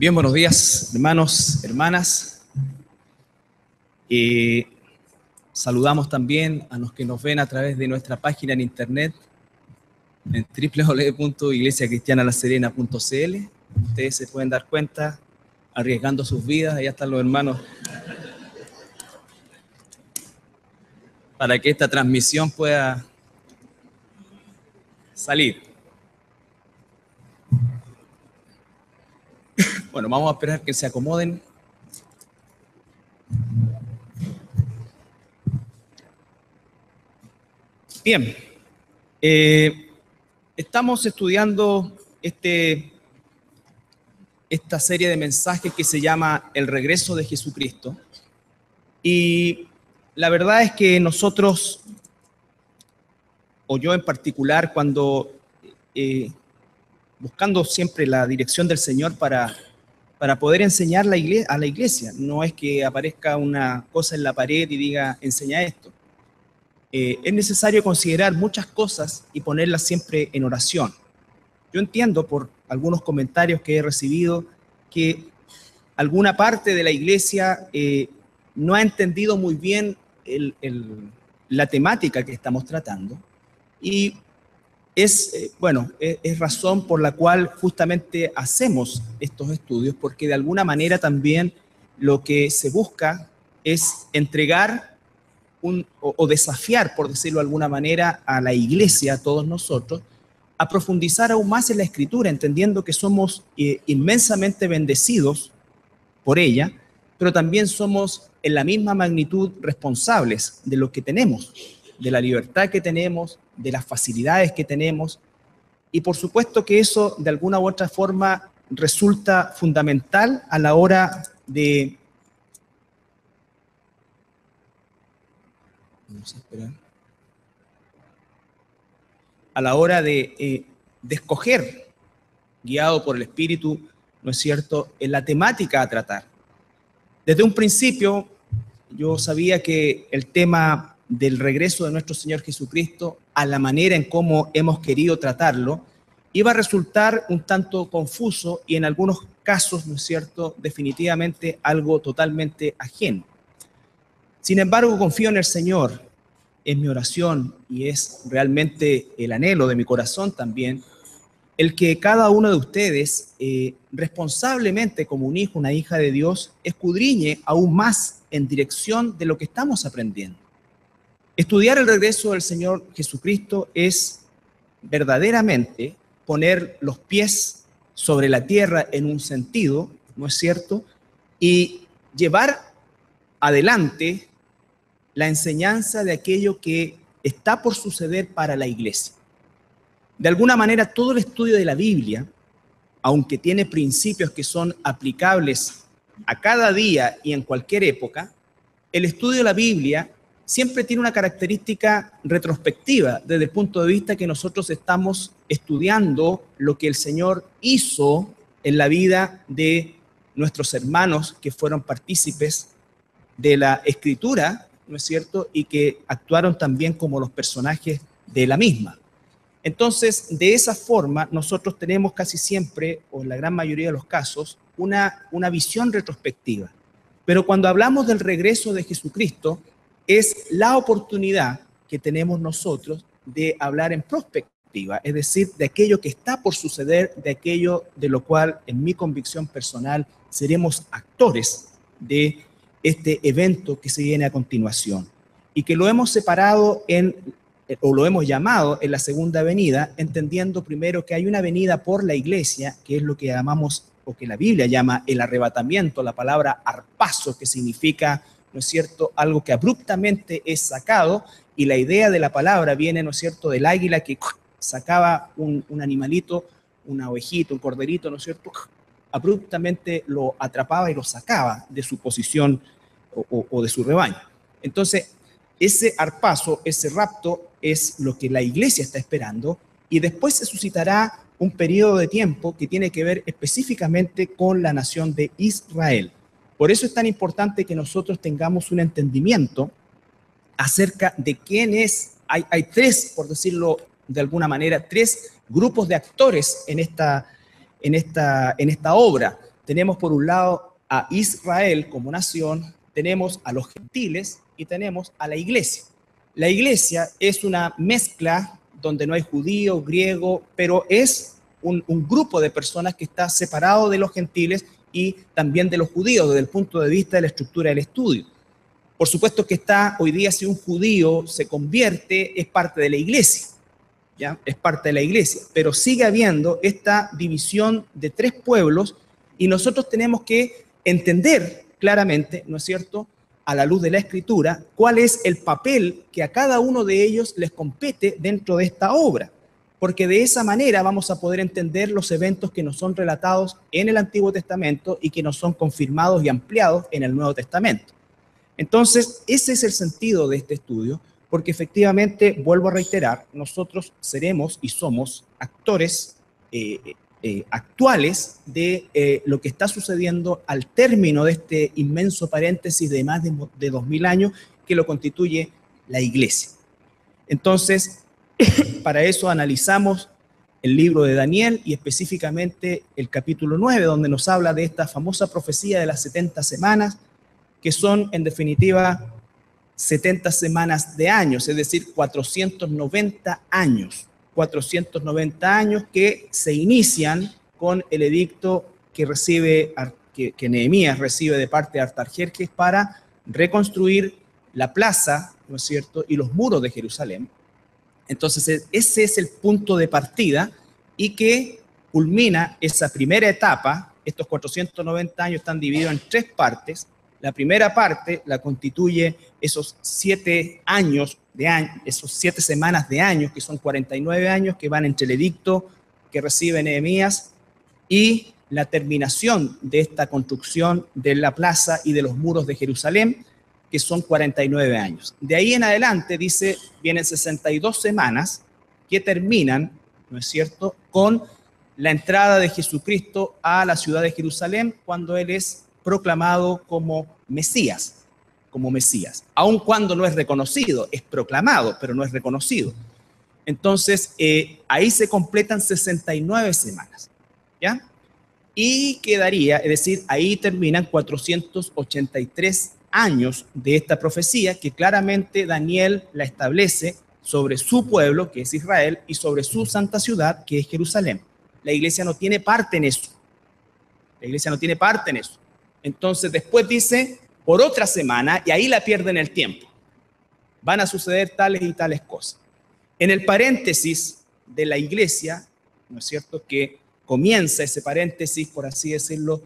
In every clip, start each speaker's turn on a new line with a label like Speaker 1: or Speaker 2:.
Speaker 1: Bien, buenos días, hermanos, hermanas. Saludamos también a los que nos ven a través de nuestra página en internet, en www.iglesiacristianalaserena.cl. Ustedes se pueden dar cuenta, arriesgando sus vidas, allá están los hermanos, para que esta transmisión pueda salir. Bueno, vamos a esperar que se acomoden. Bien, estamos estudiando esta serie de mensajes que se llama El regreso de Jesucristo. Y la verdad es que nosotros, o yo en particular, cuando buscando siempre la dirección del Señor para poder enseñar a la iglesia, no es que aparezca una cosa en la pared y diga, enseña esto. Es necesario considerar muchas cosas y ponerlas siempre en oración. Yo entiendo por algunos comentarios que he recibido que alguna parte de la iglesia no ha entendido muy bien la temática que estamos tratando, y es razón por la cual justamente hacemos estos estudios, porque de alguna manera también lo que se busca es entregar o desafiar, por decirlo de alguna manera, a la iglesia, a todos nosotros, a profundizar aún más en la Escritura, entendiendo que somos inmensamente bendecidos por ella, pero también somos en la misma magnitud responsables de lo que tenemos, de la libertad que tenemos, de las facilidades que tenemos, y por supuesto que eso de alguna u otra forma resulta fundamental a la hora de... de escoger, guiado por el Espíritu, ¿no es cierto?, en la temática a tratar. Desde un principio, yo sabía que el tema del regreso de nuestro Señor Jesucristo, a la manera en cómo hemos querido tratarlo, iba a resultar un tanto confuso y en algunos casos, ¿no es cierto?, definitivamente algo totalmente ajeno. Sin embargo, confío en el Señor, es mi oración y es realmente el anhelo de mi corazón también, el que cada uno de ustedes, responsablemente como un hijo, una hija de Dios, escudriñe aún más en dirección de lo que estamos aprendiendo. Estudiar el regreso del Señor Jesucristo es verdaderamente poner los pies sobre la tierra en un sentido, ¿no es cierto?, y llevar adelante la enseñanza de aquello que está por suceder para la iglesia. De alguna manera, todo el estudio de la Biblia, aunque tiene principios que son aplicables a cada día y en cualquier época, el estudio de la Biblia siempre tiene una característica retrospectiva, desde el punto de vista que nosotros estamos estudiando lo que el Señor hizo en la vida de nuestros hermanos que fueron partícipes de la Escritura, ¿no es cierto?, y que actuaron también como los personajes de la misma. Entonces, de esa forma, nosotros tenemos casi siempre, o en la gran mayoría de los casos, una visión retrospectiva. Pero cuando hablamos del regreso de Jesucristo, es la oportunidad que tenemos nosotros de hablar en prospectiva, es decir, de aquello que está por suceder, de aquello de lo cual, en mi convicción personal, seremos actores de este evento que se viene a continuación, y que lo hemos separado o lo hemos llamado en la segunda venida, entendiendo primero que hay una venida por la iglesia, que es lo que llamamos, o que la Biblia llama el arrebatamiento, la palabra arpazo, que significa, ¿no es cierto?, algo que abruptamente es sacado, y la idea de la palabra viene, ¿no es cierto?, del águila que sacaba un animalito, una ovejita, un corderito, ¿no es cierto?, abruptamente lo atrapaba y lo sacaba de su posición o de su rebaño. Entonces, ese arpazo, ese rapto, es lo que la iglesia está esperando, y después se suscitará un periodo de tiempo que tiene que ver específicamente con la nación de Israel. Por eso es tan importante que nosotros tengamos un entendimiento acerca de quién es. Hay tres, por decirlo de alguna manera, tres grupos de actores en esta obra. tenemos por un lado a Israel como nación, tenemos a los gentiles y tenemos a la iglesia. La iglesia es una mezcla donde no hay judío, griego, pero es un grupo de personas que está separado de los gentiles y también de los judíos desde el punto de vista de la estructura del estudio. Por supuesto que está hoy día, si un judío se convierte, es parte de la iglesia, ¿ya? Es parte de la iglesia, pero sigue habiendo esta división de tres pueblos y nosotros tenemos que entender claramente, ¿no es cierto?, a la luz de la Escritura, cuál es el papel que a cada uno de ellos les compete dentro de esta obra, porque de esa manera vamos a poder entender los eventos que nos son relatados en el Antiguo Testamento y que nos son confirmados y ampliados en el Nuevo Testamento. Entonces, ese es el sentido de este estudio, porque efectivamente, vuelvo a reiterar, nosotros seremos y somos actores actuales de lo que está sucediendo al término de este inmenso paréntesis de más de 2000 años que lo constituye la iglesia. Entonces, para eso analizamos el libro de Daniel y específicamente el capítulo 9, donde nos habla de esta famosa profecía de las 70 semanas, que son en definitiva 70 semanas de años, es decir, 490 años. 490 años que se inician con el edicto que Nehemías recibe de parte de Artajerjes para reconstruir la plaza, ¿no es cierto?, y los muros de Jerusalén. Entonces, ese es el punto de partida y que culmina esa primera etapa. Estos 490 años están divididos en tres partes. La primera parte la constituye esos 7 años esos 7 semanas de años, que son 49 años, que van entre el edicto que recibe Nehemías y la terminación de esta construcción de la plaza y de los muros de Jerusalén, que son 49 años. De ahí en adelante, dice, vienen 62 semanas que terminan, ¿no es cierto?, con la entrada de Jesucristo a la ciudad de Jerusalén, cuando Él es proclamado como Mesías, aun cuando no es reconocido, es proclamado, pero no es reconocido. Entonces, ahí se completan 69 semanas, ¿ya? Y quedaría, es decir, ahí terminan 483 años de esta profecía, que claramente Daniel la establece sobre su pueblo, que es Israel, y sobre su santa ciudad, que es Jerusalén. La iglesia no tiene parte en eso. Entonces, después dice, por otra semana, y ahí la pierden el tiempo. Van a suceder tales y tales cosas. En el paréntesis de la iglesia, ¿no es cierto?, que comienza ese paréntesis, por así decirlo,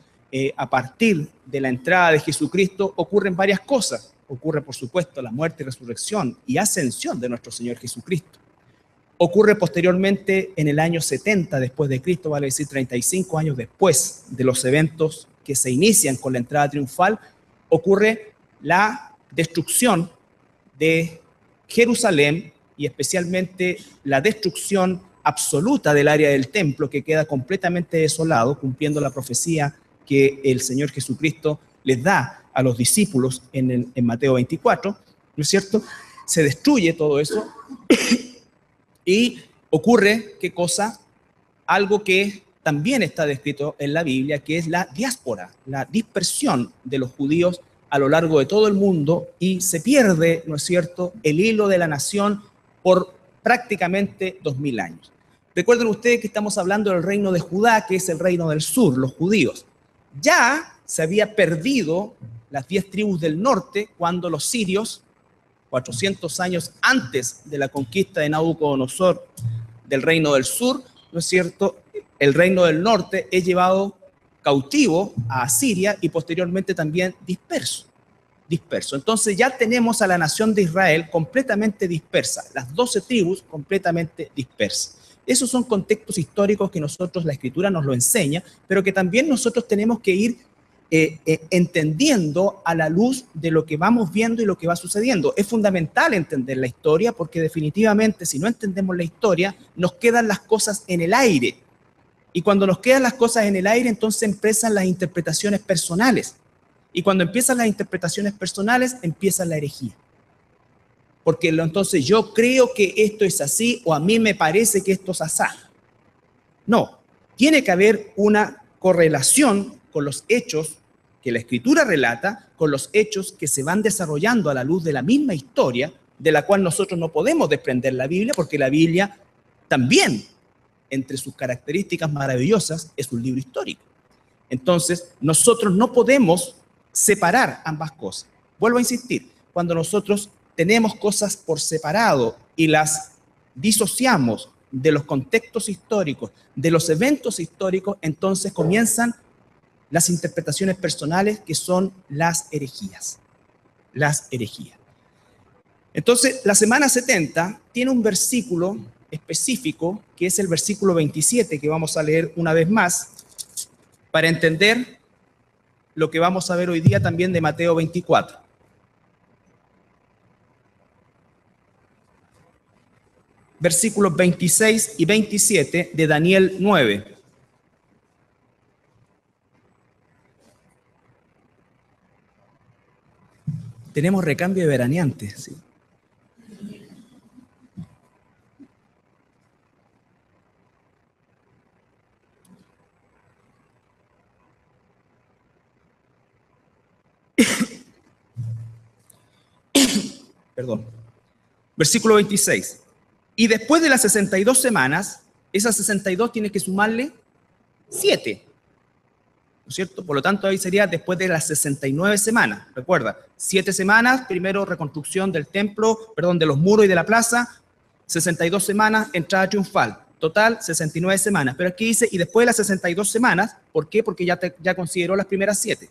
Speaker 1: a partir de la entrada de Jesucristo, ocurren varias cosas. Ocurre, por supuesto, la muerte, resurrección y ascensión de nuestro Señor Jesucristo. Ocurre posteriormente en el año 70 después de Cristo, vale decir 35 años después de los eventos que se inician con la entrada triunfal, ocurre la destrucción de Jerusalén y especialmente la destrucción absoluta del área del templo, que queda completamente desolado, cumpliendo la profecía que el Señor Jesucristo les da a los discípulos en Mateo 24, ¿no es cierto? Se destruye todo eso y ocurre, ¿qué cosa? Algo que también está descrito en la Biblia, que es la diáspora, la dispersión de los judíos a lo largo de todo el mundo, y se pierde, ¿no es cierto?, el hilo de la nación por prácticamente 2000 años. Recuerden ustedes que estamos hablando del reino de Judá, que es el reino del sur, los judíos. Ya se había perdido las 10 tribus del norte cuando los sirios, 400 años antes de la conquista de Nabucodonosor del reino del sur, ¿no es cierto?, el reino del norte es llevado cautivo a Asiria y posteriormente también disperso. Entonces ya tenemos a la nación de Israel completamente dispersa, las 12 tribus completamente dispersas. Esos son contextos históricos que nosotros, la Escritura nos lo enseña, pero que también nosotros tenemos que ir entendiendo a la luz de lo que vamos viendo y lo que va sucediendo. Es fundamental entender la historia, porque definitivamente si no entendemos la historia, nos quedan las cosas en el aire. Y cuando nos quedan las cosas en el aire, entonces empiezan las interpretaciones personales. Y cuando empiezan las interpretaciones personales, empieza la herejía. Porque entonces yo creo que esto es así, o a mí me parece que esto es así. No, tiene que haber una correlación con los hechos que la Escritura relata, con los hechos que se van desarrollando a la luz de la misma historia, de la cual nosotros no podemos desprender la Biblia, porque la Biblia también, entre sus características maravillosas, es un libro histórico. Entonces, nosotros no podemos separar ambas cosas. Vuelvo a insistir, cuando nosotros tenemos cosas por separado y las disociamos de los contextos históricos, de los eventos históricos, entonces comienzan las interpretaciones personales, que son las herejías. Las herejías. Entonces, la semana 70 tiene un versículo específico, que es el versículo 27, que vamos a leer una vez más, para entender lo que vamos a ver hoy día también de Mateo 24. Versículos 26 y 27 de Daniel 9. Tenemos recambio de veraneantes, ¿sí? Perdón. Versículo 26. Y después de las 62 semanas, esas 62 tiene que sumarle 7. ¿No es cierto? Por lo tanto, ahí sería después de las 69 semanas. Recuerda, 7 semanas, primero reconstrucción del templo, perdón, de los muros y de la plaza, 62 semanas, entrada triunfal. Total, 69 semanas. Pero aquí dice, y después de las 62 semanas, ¿por qué? Porque ya consideró las primeras 7.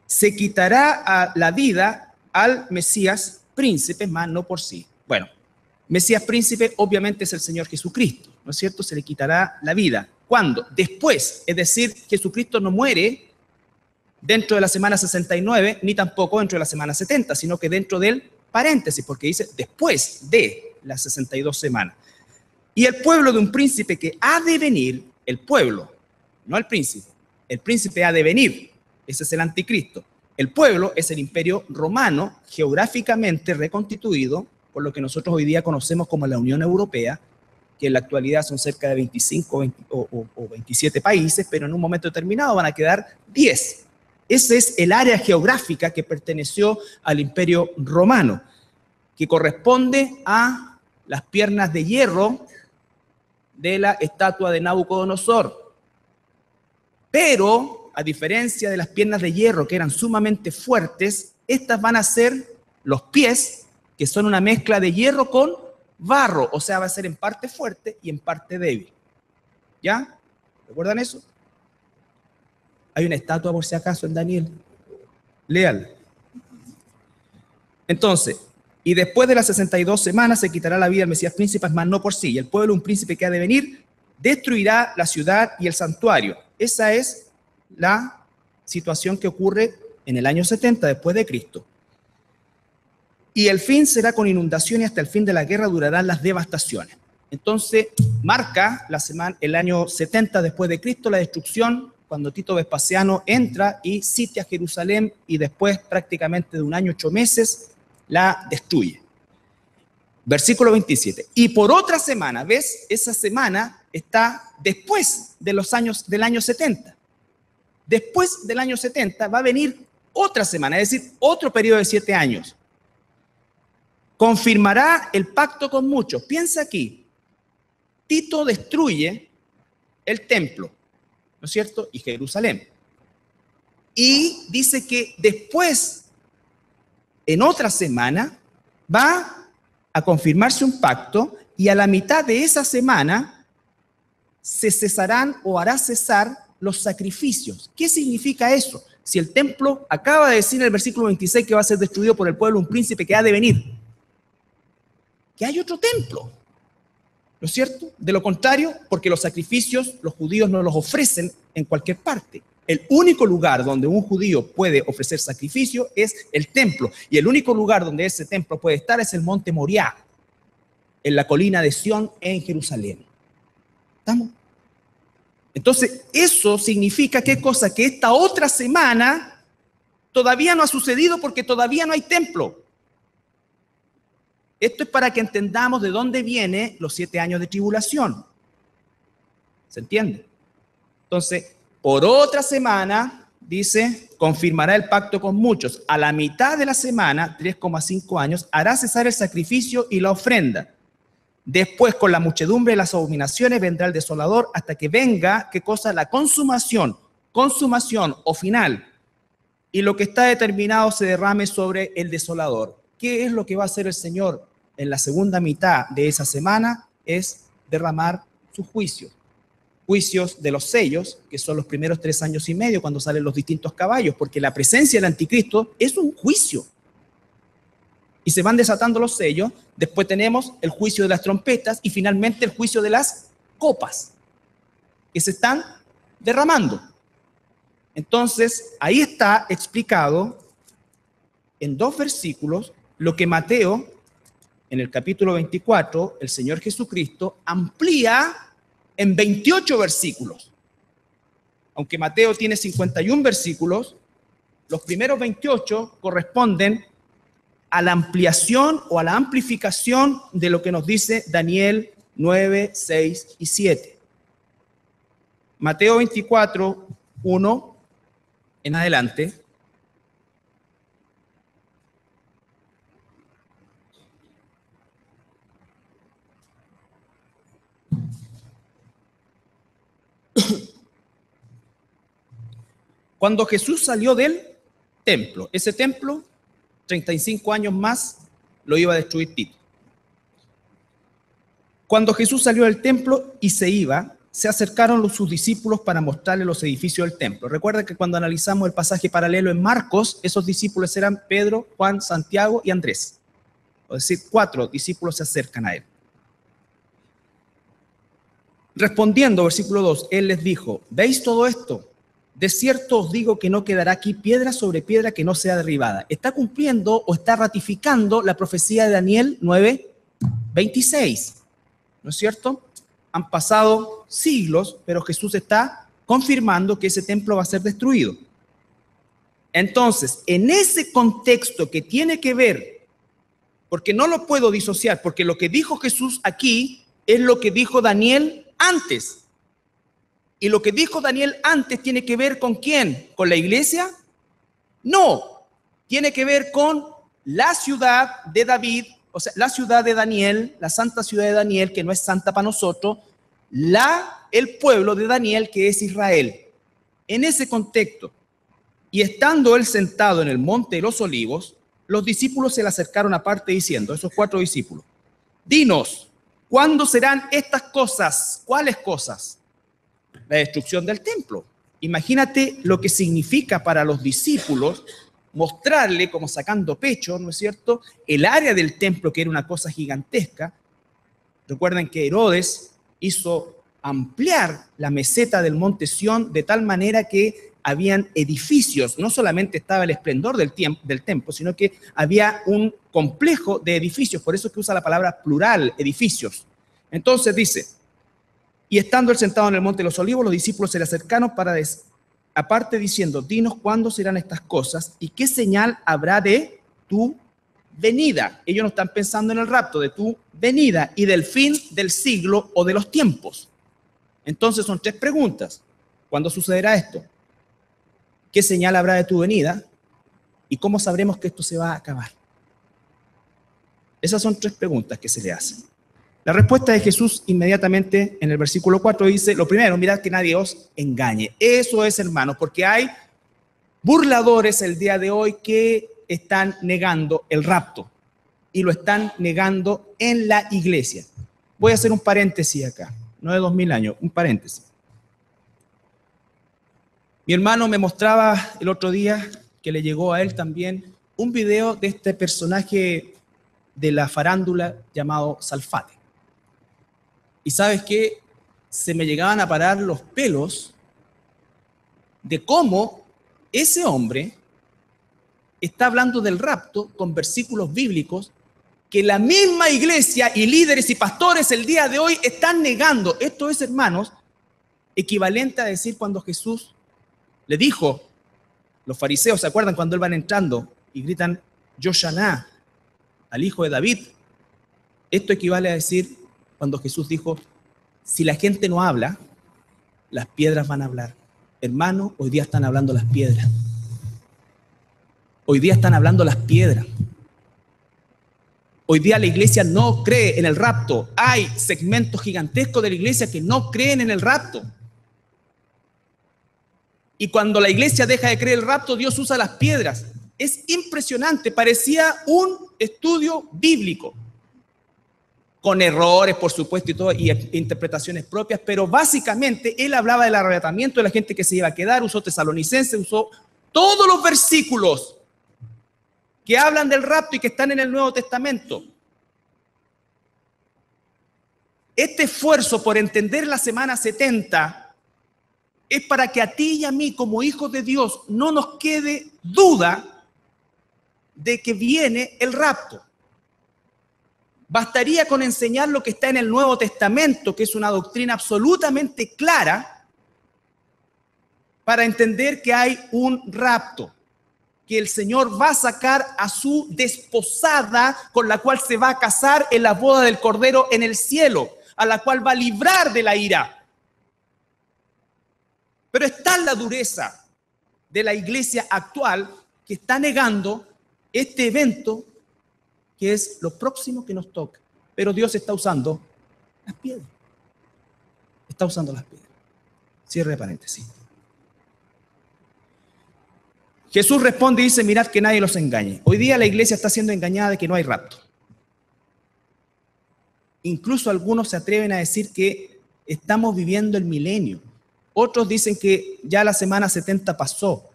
Speaker 1: Se quitará a la vida al Mesías príncipe, más no por sí. Bueno, Mesías príncipe obviamente es el Señor Jesucristo, ¿no es cierto? Se le quitará la vida. ¿Cuándo? Después, es decir, Jesucristo no muere dentro de la semana 69, ni tampoco dentro de la semana 70, sino que dentro del paréntesis, porque dice después de las 62 semanas. Y el pueblo de un príncipe que ha de venir, el pueblo, no el príncipe ha de venir, ese es el anticristo. El pueblo es el imperio romano, geográficamente reconstituido por lo que nosotros hoy día conocemos como la Unión Europea, que en la actualidad son cerca de 25 o 27 países, pero en un momento determinado van a quedar 10. Ese es el área geográfica que perteneció al imperio romano, que corresponde a las piernas de hierro de la estatua de Nabucodonosor. Pero, a diferencia de las piernas de hierro, que eran sumamente fuertes, estas van a ser los pies, que son una mezcla de hierro con barro, o sea, va a ser en parte fuerte y en parte débil. ¿Ya? ¿Recuerdan eso? Hay una estatua por si acaso en Daniel. Léala. Entonces, y después de las 62 semanas se quitará la vida al Mesías príncipe, mas no por sí. Y el pueblo, un príncipe que ha de venir, destruirá la ciudad y el santuario. Esa es la situación que ocurre en el año 70 después de Cristo. Y el fin será con inundación y hasta el fin de la guerra durarán las devastaciones. Entonces, marca el año 70 después de Cristo, la destrucción, cuando Tito Vespasiano entra y sitia Jerusalén y después prácticamente de un año, 8 meses, la destruye. Versículo 27. Y por otra semana, ¿ves? Esa semana está después de del año 70. Después del año 70 va a venir otra semana, es decir, otro periodo de 7 años. Confirmará el pacto con muchos. Piensa aquí, Tito destruye el templo, ¿no es cierto? Y Jerusalén. Y dice que después, en otra semana, va a confirmarse un pacto y a la mitad de esa semana se cesarán o hará cesar los sacrificios. ¿Qué significa eso? Si el templo acaba de decir en el versículo 26 que va a ser destruido por el pueblo, un príncipe que ha de venir, que hay otro templo, ¿no es cierto? De lo contrario, porque los sacrificios los judíos no los ofrecen en cualquier parte. El único lugar donde un judío puede ofrecer sacrificio es el templo, y el único lugar donde ese templo puede estar es el monte Moriah, en la colina de Sión en Jerusalén. ¿Estamos? Entonces, eso significa ¿qué cosa? Que esta otra semana todavía no ha sucedido porque todavía no hay templo. Esto es para que entendamos de dónde vienen los 7 años de tribulación. ¿Se entiende? Entonces, Por otra semana, dice, confirmará el pacto con muchos. A la mitad de la semana, 3,5 años, hará cesar el sacrificio y la ofrenda. Después, con la muchedumbre de las abominaciones, vendrá el desolador hasta que venga, ¿qué cosa? La consumación o final. Y lo que está determinado se derrame sobre el desolador. ¿Qué es lo que va a hacer el Señor en la segunda mitad de esa semana? Es derramar sus juicios. Juicios de los sellos, que son los primeros 3 años y medio, cuando salen los distintos caballos, porque la presencia del anticristo es un juicio. Y se van desatando los sellos. Después tenemos el juicio de las trompetas y finalmente el juicio de las copas, que se están derramando. Entonces, ahí está explicado en 2 versículos lo que Mateo, en el capítulo 24, el Señor Jesucristo amplía en 28 versículos. Aunque Mateo tiene 51 versículos, los primeros 28 corresponden a la ampliación o a la amplificación de lo que nos dice Daniel 9, 6 y 7. Mateo 24, 1 en adelante. Cuando Jesús salió del templo, ese templo, 35 años más, lo iba a destruir Tito. Cuando Jesús salió del templo y se iba, se acercaron sus discípulos para mostrarle los edificios del templo. Recuerda que cuando analizamos el pasaje paralelo en Marcos, esos discípulos eran Pedro, Juan, Santiago y Andrés. Es decir, 4 discípulos se acercan a él. Respondiendo, versículo 2, él les dijo, ¿veis todo esto? De cierto os digo que no quedará aquí piedra sobre piedra que no sea derribada. Está cumpliendo o está ratificando la profecía de Daniel 9, 26. ¿No es cierto? Han pasado siglos, pero Jesús está confirmando que ese templo va a ser destruido. Entonces, en ese contexto que tiene que ver, porque no lo puedo disociar, porque lo que dijo Jesús aquí es lo que dijo Daniel antes. ¿Y lo que dijo Daniel antes tiene que ver con quién? ¿Con la iglesia? No, tiene que ver con la ciudad de David, o sea, la ciudad de Daniel, la santa ciudad de Daniel, que no es santa para nosotros, el pueblo de Daniel, que es Israel. En ese contexto, y estando él sentado en el monte de los olivos, los discípulos se le acercaron aparte diciendo, esos 4 discípulos, dinos, ¿cuándo serán estas cosas? ¿Cuáles cosas? La destrucción del templo. Imagínate lo que significa para los discípulos mostrarle, como sacando pecho, ¿no es cierto?, el área del templo, que era una cosa gigantesca. Recuerden que Herodes hizo ampliar la meseta del monte Sión de tal manera que habían edificios, no solamente estaba el esplendor del templo, sino que había un complejo de edificios, por eso es que usa la palabra plural, edificios. Entonces dice, y estando él sentado en el monte de los olivos, los discípulos se le acercaron para aparte diciendo, dinos cuándo serán estas cosas y qué señal habrá de tu venida. Ellos no están pensando en el rapto, de tu venida y del fin del siglo o de los tiempos. Entonces son 3 preguntas. ¿Cuándo sucederá esto? ¿Qué señal habrá de tu venida? ¿Y cómo sabremos que esto se va a acabar? Esas son 3 preguntas que se le hacen. La respuesta de Jesús inmediatamente en el versículo 4 dice, lo primero, mirad que nadie os engañe. Eso es, hermanos, porque hay burladores el día de hoy que están negando el rapto y lo están negando en la iglesia. Voy a hacer un paréntesis acá, no de 2000 años, un paréntesis. Mi hermano me mostraba el otro día, que le llegó a él también, un video de este personaje de la farándula llamado Salfate. Y ¿sabes qué? Se me llegaban a parar los pelos de cómo ese hombre está hablando del rapto con versículos bíblicos que la misma iglesia y líderes y pastores el día de hoy están negando. Esto es, hermanos, equivalente a decir cuando Jesús le dijo, los fariseos, ¿se acuerdan cuando él van entrando y gritan, Yoshaná, al hijo de David? Esto equivale a decir cuando Jesús dijo, si la gente no habla, las piedras van a hablar. Hermano, hoy día están hablando las piedras. Hoy día están hablando las piedras. Hoy día la iglesia no cree en el rapto. Hay segmentos gigantescos de la iglesia que no creen en el rapto. Y cuando la iglesia deja de creer el rapto, Dios usa las piedras. Es impresionante, parecía un estudio bíblico, con errores, por supuesto, y todo, y interpretaciones propias, pero básicamente él hablaba del arrebatamiento de la gente que se iba a quedar, usó Tesalonicenses, usó todos los versículos que hablan del rapto y que están en el Nuevo Testamento. Este esfuerzo por entender la semana 70 es para que a ti y a mí, como hijos de Dios, no nos quede duda de que viene el rapto. Bastaría con enseñar lo que está en el Nuevo Testamento, que es una doctrina absolutamente clara, para entender que hay un rapto, que el Señor va a sacar a su desposada con la cual se va a casar en la boda del Cordero en el cielo, a la cual va a librar de la ira. Pero está la dureza de la iglesia actual que está negando este evento que es lo próximo que nos toca. Pero Dios está usando las piedras. Está usando las piedras. Cierre de paréntesis. Jesús responde y dice, mirad que nadie los engañe. Hoy día la iglesia está siendo engañada de que no hay rapto. Incluso algunos se atreven a decir que estamos viviendo el milenio. Otros dicen que ya la semana 70 pasó.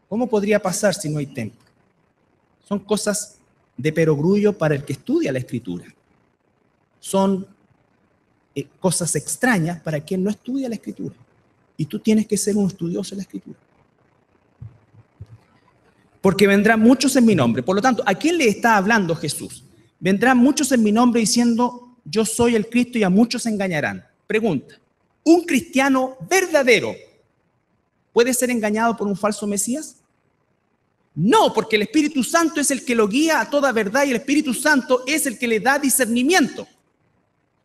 Speaker 1: ¿Cómo podría pasar si no hay templo? Son cosas de perogrullo para el que estudia la Escritura. Son cosas extrañas para quien no estudia la Escritura. Y tú tienes que ser un estudioso de la Escritura. Porque vendrán muchos en mi nombre. Por lo tanto, ¿a quién le está hablando Jesús? Vendrán muchos en mi nombre diciendo, yo soy el Cristo, y a muchos se engañarán. Pregunta, ¿un cristiano verdadero puede ser engañado por un falso Mesías? No, porque el Espíritu Santo es el que lo guía a toda verdad y el Espíritu Santo es el que le da discernimiento.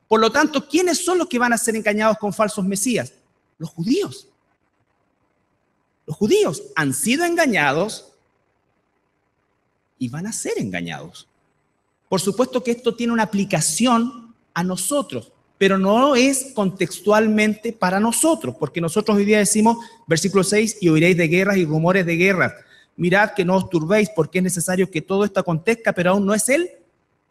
Speaker 1: Por lo tanto, ¿quiénes son los que van a ser engañados con falsos Mesías? Los judíos. Los judíos han sido engañados y van a ser engañados. Por supuesto que esto tiene una aplicación a nosotros, pero no es contextualmente para nosotros, porque nosotros hoy día decimos, versículo 6, y oiréis de guerras y rumores de guerras. Mirad que no os turbéis, porque es necesario que todo esto acontezca, pero aún no es el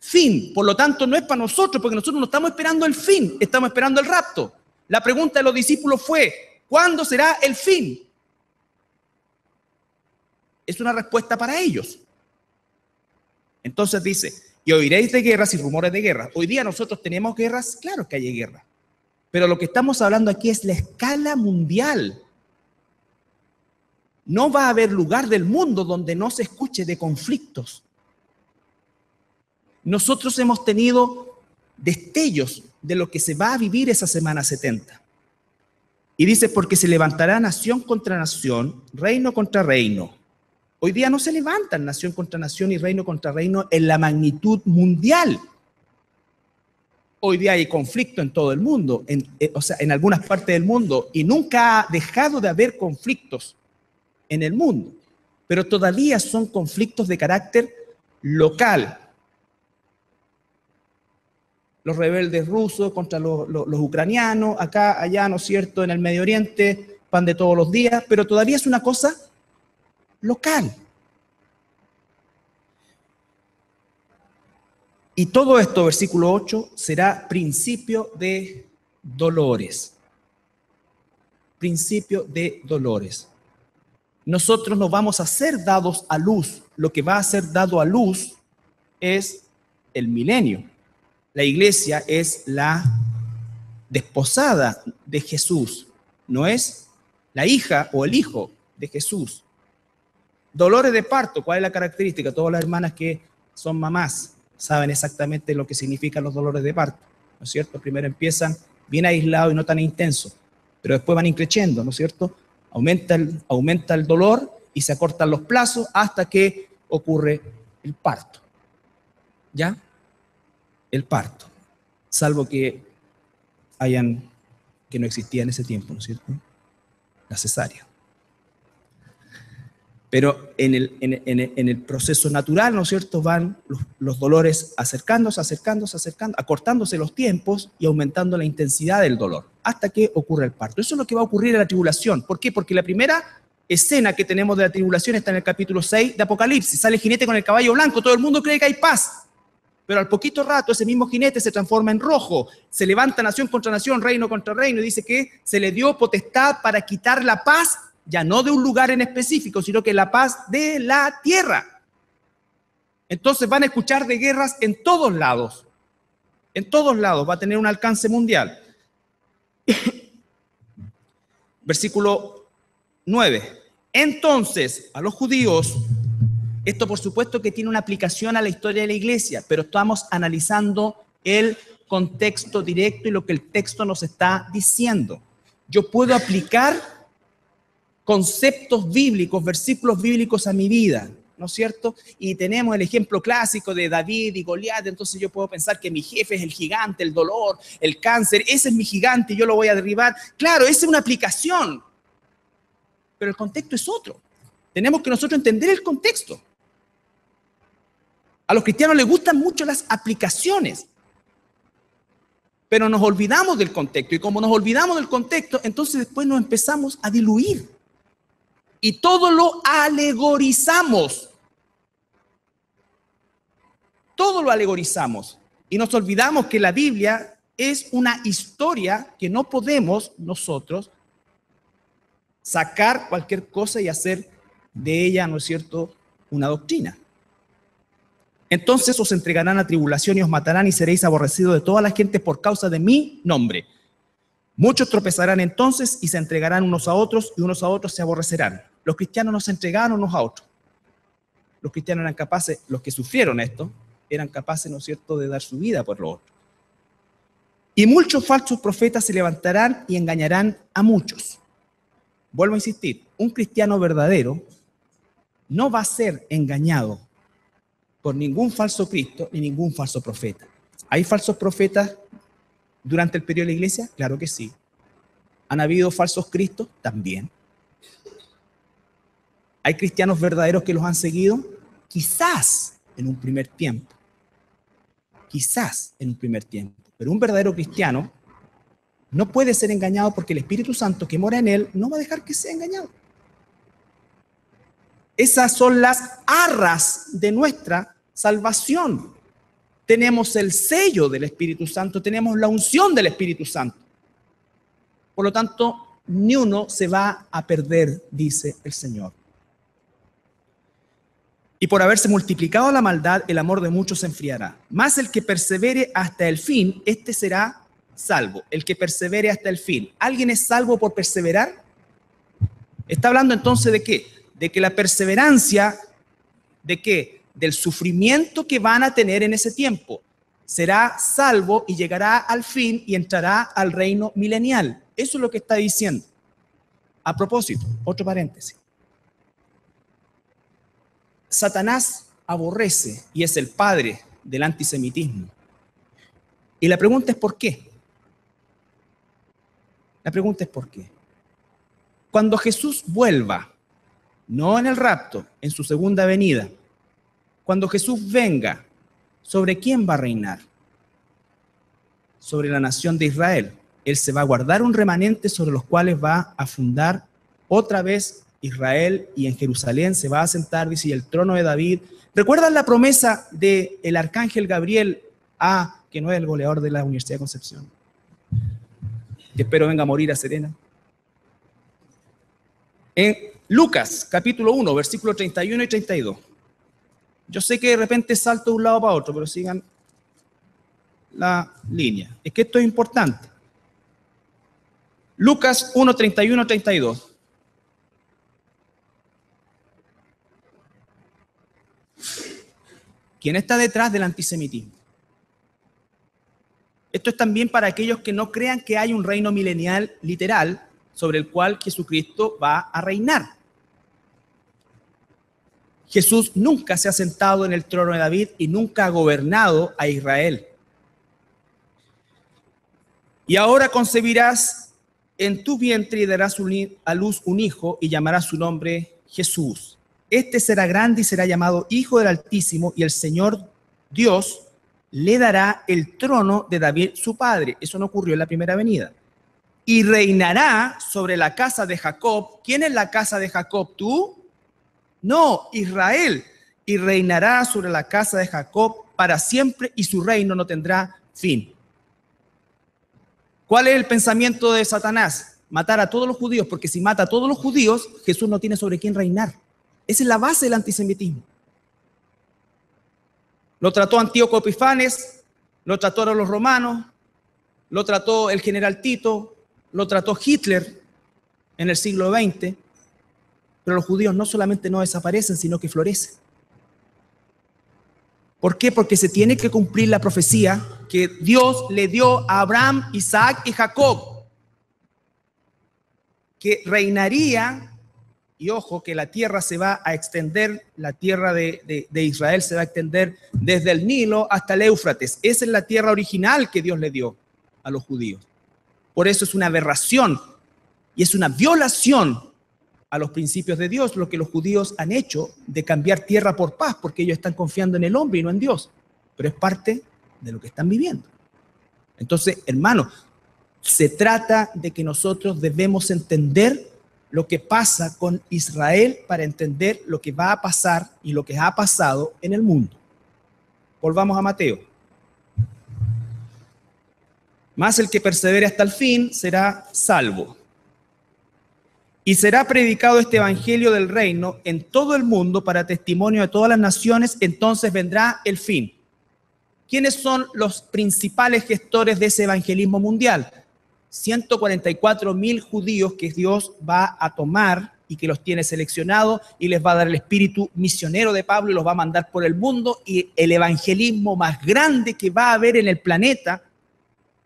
Speaker 1: fin. Por lo tanto, no es para nosotros, porque nosotros no estamos esperando el fin, estamos esperando el rapto. La pregunta de los discípulos fue, ¿cuándo será el fin? Es una respuesta para ellos. Entonces dice, y oiréis de guerras y rumores de guerras. Hoy día nosotros tenemos guerras, claro que hay guerra. Pero lo que estamos hablando aquí es la escala mundial. No va a haber lugar del mundo donde no se escuche de conflictos. Nosotros hemos tenido destellos de lo que se va a vivir esa semana 70. Y dice, porque se levantará nación contra nación, reino contra reino. Hoy día no se levantan nación contra nación y reino contra reino en la magnitud mundial. Hoy día hay conflicto en todo el mundo, en algunas partes del mundo, y nunca ha dejado de haber conflictos en el mundo, pero todavía son conflictos de carácter local. Los rebeldes rusos contra los ucranianos, acá, allá, ¿no es cierto?, en el Medio Oriente, pan de todos los días, pero todavía es una cosa local. Y todo esto, versículo 8, será principio de dolores. Principio de dolores. Nosotros no vamos a ser dados a luz. Lo que va a ser dado a luz es el milenio. La iglesia es la desposada de Jesús, no es la hija o el hijo de Jesús. Dolores de parto, ¿cuál es la característica? Todas las hermanas que son mamás saben exactamente lo que significan los dolores de parto, ¿no es cierto? Primero empiezan bien aislados y no tan intensos, pero después van increciendo, ¿no es cierto? Aumenta el dolor y se acortan los plazos hasta que ocurre el parto. ¿Ya? El parto. Salvo que no existía en ese tiempo, ¿no es cierto? la cesárea. Pero en el proceso natural, ¿no es cierto?, van los dolores acercándose, acortándose los tiempos y aumentando la intensidad del dolor, hasta que ocurre el parto. Eso es lo que va a ocurrir en la tribulación. ¿Por qué? Porque la primera escena que tenemos de la tribulación está en el capítulo 6 de Apocalipsis. Sale el jinete con el caballo blanco, todo el mundo cree que hay paz. Pero al poquito rato ese mismo jinete se transforma en rojo, se levanta nación contra nación, reino contra reino, y dice que se le dio potestad para quitar la paz, ya no de un lugar en específico, sino que la paz de la tierra. Entonces van a escuchar de guerras en todos lados, va a tener un alcance mundial. Versículo 9. Entonces, a los judíos, esto por supuesto que tiene una aplicación a la historia de la iglesia, pero estamos analizando el contexto directo y lo que el texto nos está diciendo. Yo puedo aplicar conceptos bíblicos, versículos bíblicos a mi vida, ¿no es cierto? Y tenemos el ejemplo clásico de David y Goliat, entonces yo puedo pensar que mi jefe es el gigante, el dolor, el cáncer, ese es mi gigante y yo lo voy a derribar. Claro, esa es una aplicación, pero el contexto es otro. Tenemos que nosotros entender el contexto. A los cristianos les gustan mucho las aplicaciones, pero nos olvidamos del contexto, y como nos olvidamos del contexto, entonces después nos empezamos a diluir. Y todo lo alegorizamos. Todo lo alegorizamos. Y nos olvidamos que la Biblia es una historia que no podemos nosotros sacar cualquier cosa y hacer de ella, ¿no es cierto?, una doctrina. Entonces os entregarán a tribulación y os matarán y seréis aborrecidos de toda la gente por causa de mi nombre. Muchos tropezarán entonces y se entregarán unos a otros y unos a otros se aborrecerán. Los cristianos no se entregaban unos a otros. Los cristianos eran capaces, los que sufrieron esto, eran capaces, ¿no es cierto?, de dar su vida por los otros. Y muchos falsos profetas se levantarán y engañarán a muchos. Vuelvo a insistir, un cristiano verdadero no va a ser engañado por ningún falso Cristo ni ningún falso profeta. ¿Hay falsos profetas durante el periodo de la iglesia? Claro que sí. ¿Han habido falsos cristos? También. ¿Hay cristianos verdaderos que los han seguido? Quizás en un primer tiempo. Quizás en un primer tiempo. Pero un verdadero cristiano no puede ser engañado porque el Espíritu Santo que mora en él no va a dejar que sea engañado. Esas son las arras de nuestra salvación. Tenemos el sello del Espíritu Santo, tenemos la unción del Espíritu Santo. Por lo tanto, ni uno se va a perder, dice el Señor. Y por haberse multiplicado la maldad, el amor de muchos se enfriará. Mas el que persevere hasta el fin, este será salvo. El que persevere hasta el fin. ¿Alguien es salvo por perseverar? Está hablando entonces ¿de qué? De que la perseverancia, ¿de qué? Del sufrimiento que van a tener en ese tiempo. Será salvo y llegará al fin y entrará al reino milenial. Eso es lo que está diciendo. A propósito, otro paréntesis. Satanás aborrece y es el padre del antisemitismo. Y la pregunta es ¿por qué? La pregunta es ¿por qué? Cuando Jesús vuelva, no en el rapto, en su segunda venida, cuando Jesús venga, ¿sobre quién va a reinar? Sobre la nación de Israel. Él se va a guardar un remanente sobre los cuales va a fundar otra vez Israel, y en Jerusalén se va a sentar, dice, y el trono de David. ¿Recuerdan la promesa del arcángel Gabriel que no es el goleador de la Universidad de Concepción, que espero venga a morir a Serena? En Lucas, capítulo 1, versículos 31 y 32. Yo sé que de repente salto de un lado para otro, pero sigan la línea. Es que esto es importante. Lucas 1, 31, 32. ¿Quién está detrás del antisemitismo? Esto es también para aquellos que no crean que hay un reino milenial literal sobre el cual Jesucristo va a reinar. Jesús nunca se ha sentado en el trono de David y nunca ha gobernado a Israel. Y ahora concebirás en tu vientre y darás a luz un hijo y llamarás su nombre Jesús. Este será grande y será llamado Hijo del Altísimo, y el Señor Dios le dará el trono de David su padre. Eso no ocurrió en la primera venida. Y reinará sobre la casa de Jacob. ¿Quién es la casa de Jacob? ¿Tú? No, Israel. Y reinará sobre la casa de Jacob para siempre, y su reino no tendrá fin. ¿Cuál es el pensamiento de Satanás? Matar a todos los judíos, porque si mata a todos los judíos, Jesús no tiene sobre quién reinar. Esa es la base del antisemitismo. Lo trató Antíoco Epifanes, lo trataron los romanos, lo trató el general Tito, lo trató Hitler en el siglo XX, pero los judíos no solamente no desaparecen, sino que florecen. ¿Por qué? Porque se tiene que cumplir la profecía que Dios le dio a Abraham, Isaac y Jacob, que reinaría, y ojo, que la tierra se va a extender, la tierra de Israel se va a extender desde el Nilo hasta el Éufrates. Esa es la tierra original que Dios le dio a los judíos. Por eso es una aberración y es una violación a los principios de Dios lo que los judíos han hecho de cambiar tierra por paz, porque ellos están confiando en el hombre y no en Dios. Pero es parte de lo que están viviendo. Entonces, hermanos, se trata de que nosotros debemos entender lo que pasa con Israel para entender lo que va a pasar y lo que ha pasado en el mundo. Volvamos a Mateo. Mas el que persevere hasta el fin será salvo. Y será predicado este evangelio del reino en todo el mundo para testimonio de todas las naciones, entonces vendrá el fin. ¿Quiénes son los principales gestores de ese evangelismo mundial? 144,000 judíos que Dios va a tomar y que los tiene seleccionados y les va a dar el espíritu misionero de Pablo y los va a mandar por el mundo, y el evangelismo más grande que va a haber en el planeta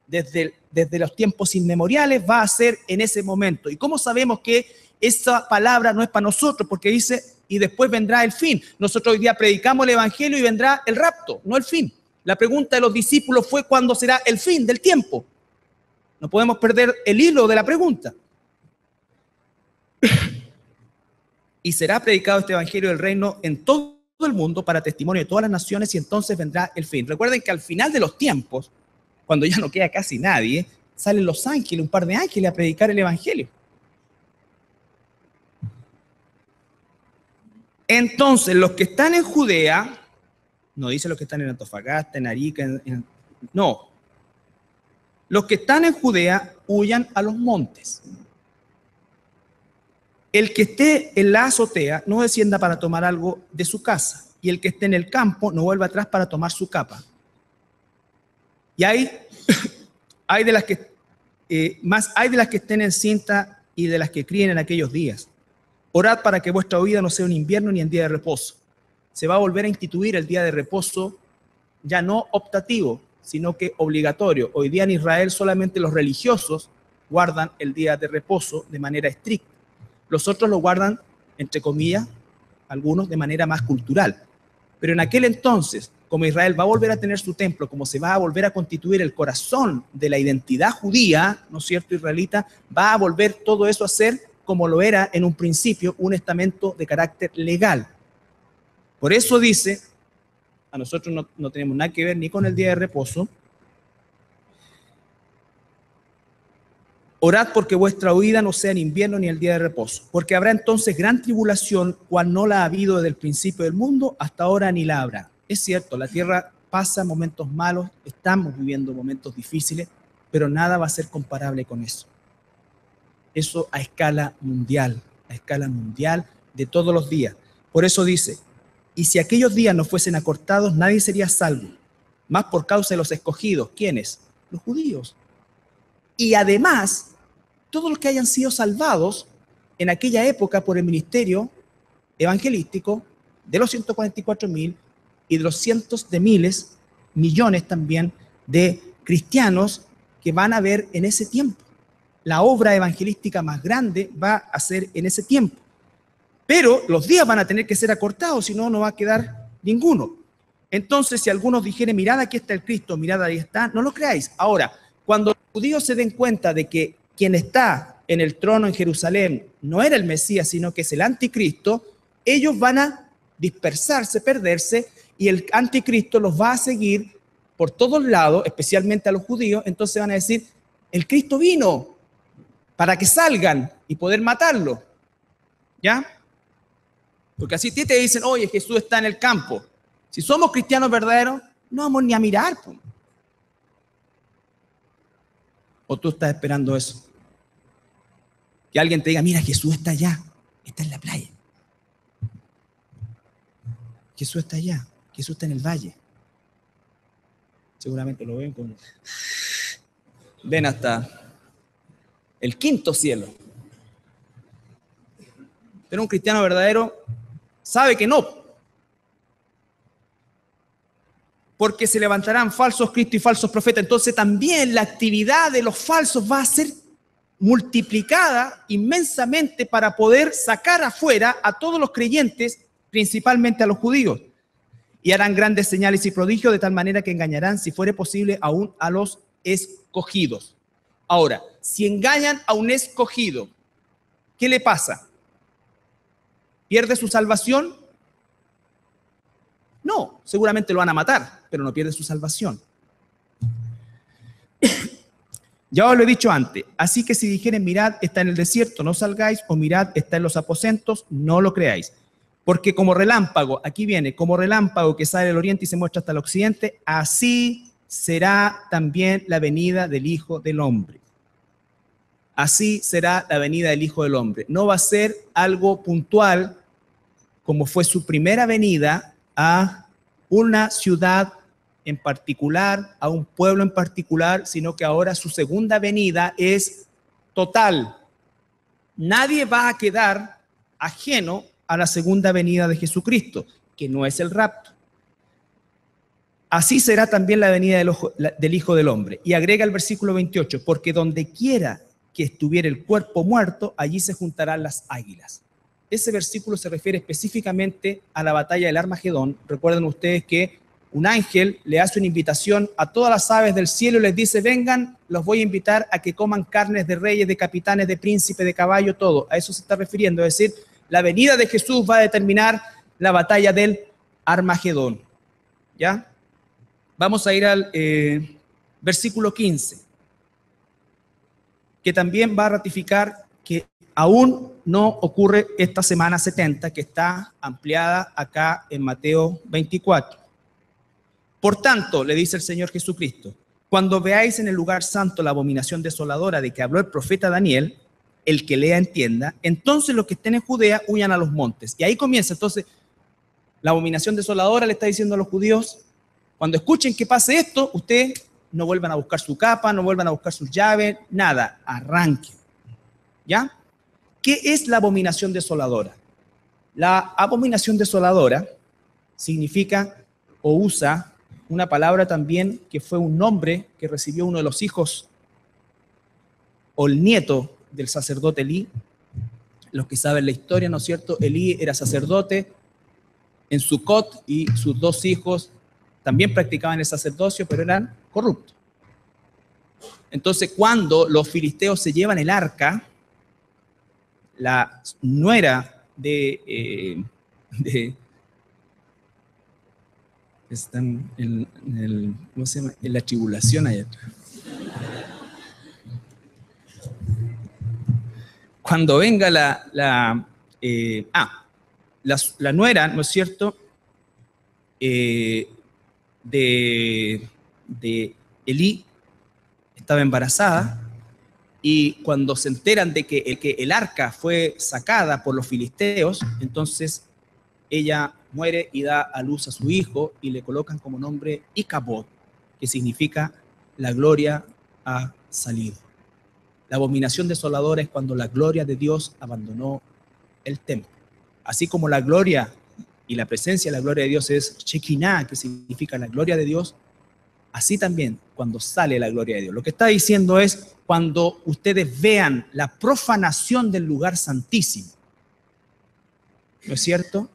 Speaker 1: desde los tiempos inmemoriales va a ser en ese momento. ¿Y cómo sabemos que esa palabra no es para nosotros? Porque dice, y después vendrá el fin. Nosotros hoy día predicamos el evangelio y vendrá el rapto, no el fin. La pregunta de los discípulos fue: ¿cuándo será el fin del tiempo? No podemos perder el hilo de la pregunta. Y será predicado este evangelio del reino en todo el mundo para testimonio de todas las naciones, y entonces vendrá el fin. Recuerden que al final de los tiempos, cuando ya no queda casi nadie, salen los ángeles, un par de ángeles a predicar el evangelio. Entonces, los que están en Judea, no dice los que están en Antofagasta, en Arica, no. Los que están en Judea huyan a los montes. El que esté en la azotea no descienda para tomar algo de su casa, y el que esté en el campo no vuelva atrás para tomar su capa. Y hay de las que hay de las que estén encintas y de las que críen en aquellos días. Orad para que vuestra vida no sea un invierno ni en día de reposo. Se va a volver a instituir el día de reposo, ya no optativo, sino que obligatorio. Hoy día en Israel solamente los religiosos guardan el día de reposo de manera estricta. Los otros lo guardan, entre comillas, algunos de manera más cultural. Pero en aquel entonces, como Israel va a volver a tener su templo, como se va a volver a constituir el corazón de la identidad judía, ¿no es cierto?, israelita, va a volver todo eso a ser como lo era en un principio, un estamento de carácter legal. Por eso dice, a nosotros no tenemos nada que ver ni con el día de reposo. Orad porque vuestra huida no sea en invierno ni el día de reposo, porque habrá entonces gran tribulación, cual no la ha habido desde el principio del mundo hasta ahora ni la habrá. Es cierto, la tierra pasa momentos malos, estamos viviendo momentos difíciles, pero nada va a ser comparable con eso. Eso a escala mundial de todos los días. Por eso dice, y si aquellos días no fuesen acortados, nadie sería salvo, más por causa de los escogidos. ¿Quiénes? Los judíos. Y además, todos los que hayan sido salvados en aquella época por el ministerio evangelístico de los 144,000 y de los cientos de miles, millones también de cristianos que van a ver en ese tiempo. La obra evangelística más grande va a ser en ese tiempo. Pero los días van a tener que ser acortados, si no, no va a quedar ninguno. Entonces, si algunos dijeren, mirad, aquí está el Cristo, mirad, ahí está, no lo creáis. Ahora, cuando los judíos se den cuenta de que quien está en el trono en Jerusalén no era el Mesías, sino que es el anticristo, ellos van a dispersarse, perderse, y el anticristo los va a seguir por todos lados, especialmente a los judíos. Entonces van a decir, el Cristo vino para que salgan y poder matarlo, ¿ya? Porque así te dicen, oye, Jesús está en el campo. Si somos cristianos verdaderos, no vamos ni a mirar. Po. ¿O tú estás esperando eso? Que alguien te diga, mira, Jesús está allá, está en la playa. Jesús está allá, Jesús está en el valle. Seguramente lo ven como... Ven hasta el quinto cielo. Pero un cristiano verdadero sabe que no. Porque se levantarán falsos cristos y falsos profetas. Entonces también la actividad de los falsos va a ser multiplicada inmensamente para poder sacar afuera a todos los creyentes, principalmente a los judíos. Y harán grandes señales y prodigios de tal manera que engañarán, si fuere posible, aún a los escogidos. Ahora, si engañan a un escogido, ¿qué le pasa? ¿Pierde su salvación? No, seguramente lo van a matar, pero no pierde su salvación. Ya os lo he dicho antes, así que si dijeren, mirad, está en el desierto, no salgáis, o mirad, está en los aposentos, no lo creáis. Porque como relámpago, aquí viene, como relámpago que sale del oriente y se muestra hasta el occidente, así será también la venida del Hijo del Hombre. Así será la venida del Hijo del Hombre. No va a ser algo puntual como fue su primera venida a una ciudad en particular, a un pueblo en particular, sino que ahora su segunda venida es total. Nadie va a quedar ajeno a la segunda venida de Jesucristo, que no es el rapto. Así será también la venida del Hijo del Hombre. Y agrega el versículo 28, porque donde quiera que estuviera el cuerpo muerto, allí se juntarán las águilas. Ese versículo se refiere específicamente a la batalla del Armagedón. Recuerden ustedes que un ángel le hace una invitación a todas las aves del cielo y les dice, vengan, los voy a invitar a que coman carnes de reyes, de capitanes, de príncipes, de caballo, todo. A eso se está refiriendo, es decir, la venida de Jesús va a determinar la batalla del Armagedón. ¿Ya? Vamos a ir al versículo 15, que también va a ratificar que aún no ocurre esta semana 70, que está ampliada acá en Mateo 24. Por tanto, le dice el Señor Jesucristo, cuando veáis en el lugar santo la abominación desoladora de que habló el profeta Daniel, el que lea entienda, entonces los que estén en Judea huyan a los montes. Y ahí comienza, entonces, la abominación desoladora le está diciendo a los judíos, cuando escuchen que pase esto, ustedes no vuelvan a buscar su capa, no vuelvan a buscar sus llaves, nada, arranquen. ¿Ya? ¿Qué es la abominación desoladora? La abominación desoladora significa o usa una palabra también que fue un nombre que recibió uno de los hijos o el nieto del sacerdote Elí. Los que saben la historia, ¿no es cierto? Elí era sacerdote en Sucot y sus dos hijos también practicaban el sacerdocio, pero eran corruptos. Entonces, cuando los filisteos se llevan el arca, la nuera están ¿cómo se llama? En la tribulación allá. Cuando venga la nuera, ¿no es cierto?, de Elí, estaba embarazada, y cuando se enteran de que el arca fue sacada por los filisteos, entonces ella muere y da a luz a su hijo y le colocan como nombre Icabod, que significa la gloria ha salido. La abominación desoladora es cuando la gloria de Dios abandonó el templo. Así como la gloria y la presencia de la gloria de Dios es Shekinah, que significa la gloria de Dios, así también cuando sale la gloria de Dios. Lo que está diciendo es cuando ustedes vean la profanación del lugar santísimo, ¿no es cierto?